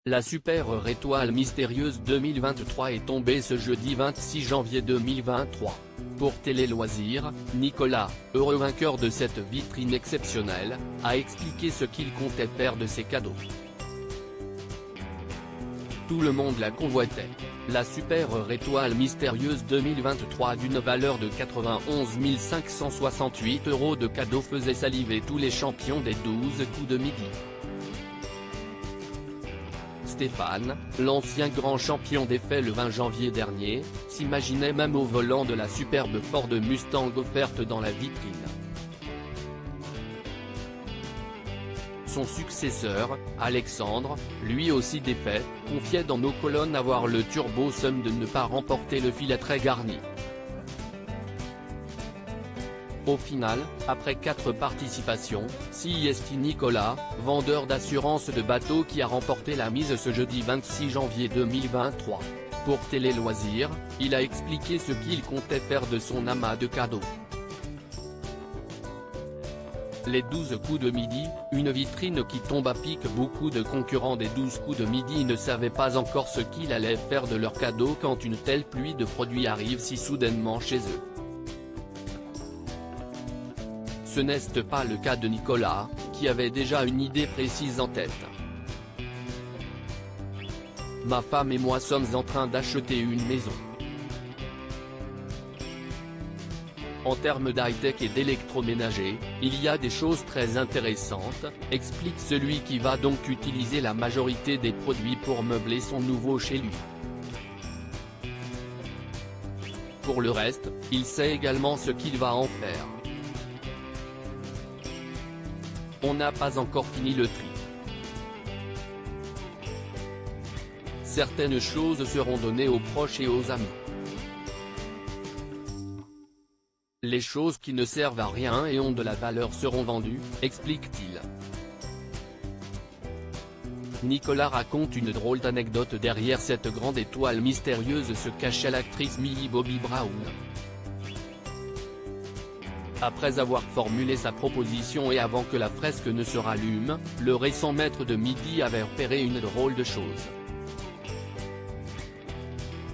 La super étoile mystérieuse 2023 est tombée ce jeudi 26 janvier 2023. Pour Télé Loisirs, Nicolas, heureux vainqueur de cette vitrine exceptionnelle, a expliqué ce qu'il comptait faire de ses cadeaux. Tout le monde la convoitait. La super étoile mystérieuse 2023 d'une valeur de 91 568 € de cadeaux faisait saliver tous les champions des 12 coups de midi. Stéphane, l'ancien grand champion défait le 20 janvier dernier, s'imaginait même au volant de la superbe Ford Mustang offerte dans la vitrine. Son successeur, Alexandre, lui aussi défait, confiait dans nos colonnes avoir le turbo seum de ne pas remporter le filet très garni. Au final, après 4 participations, c'est Nicolas, vendeur d'assurance de bateau qui a remporté la mise ce jeudi 26 janvier 2023. Pour Télé Loisirs, il a expliqué ce qu'il comptait faire de son amas de cadeaux. Les 12 coups de midi, une vitrine qui tombe à pic. Beaucoup de concurrents des 12 coups de midi ne savaient pas encore ce qu'ils allaient faire de leurs cadeaux quand une telle pluie de produits arrive si soudainement chez eux. Ce n'est pas le cas de Nicolas, qui avait déjà une idée précise en tête. Ma femme et moi sommes en train d'acheter une maison. En termes d'high-tech et d'électroménager, il y a des choses très intéressantes, explique celui qui va donc utiliser la majorité des produits pour meubler son nouveau chez lui. Pour le reste, il sait également ce qu'il va en faire. On n'a pas encore fini le tri. Certaines choses seront données aux proches et aux amis. Les choses qui ne servent à rien et ont de la valeur seront vendues, explique-t-il. Nicolas raconte une drôle d'anecdote. Derrière cette grande étoile mystérieuse se cachait l'actrice Millie Bobby Brown. Après avoir formulé sa proposition et avant que la fresque ne se rallume, le récent maître de midi avait repéré une drôle de chose.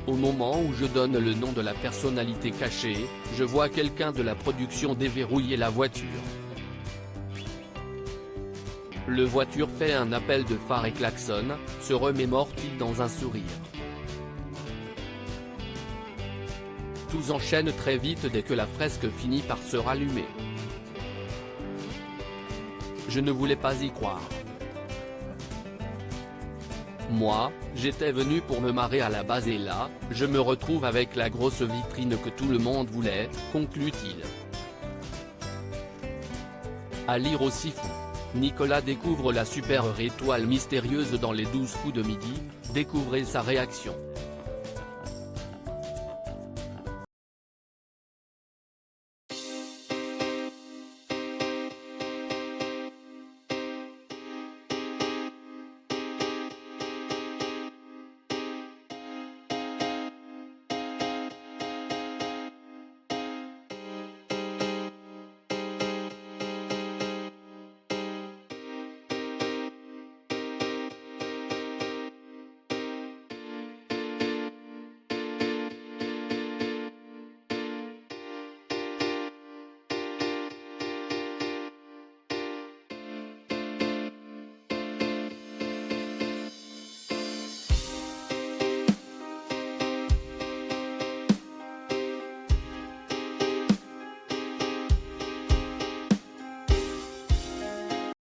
Au moment où je donne le nom de la personnalité cachée, je vois quelqu'un de la production déverrouiller la voiture. Le voiture fait un appel de phare et klaxonne, se remémore-t-il dans un sourire. Tout enchaîne très vite dès que la fresque finit par se rallumer. Je ne voulais pas y croire. Moi, j'étais venu pour me marrer à la base et là, je me retrouve avec la grosse vitrine que tout le monde voulait, conclut-il. À lire aussi fou. Nicolas découvre la super étoile mystérieuse dans les 12 coups de midi, découvrez sa réaction.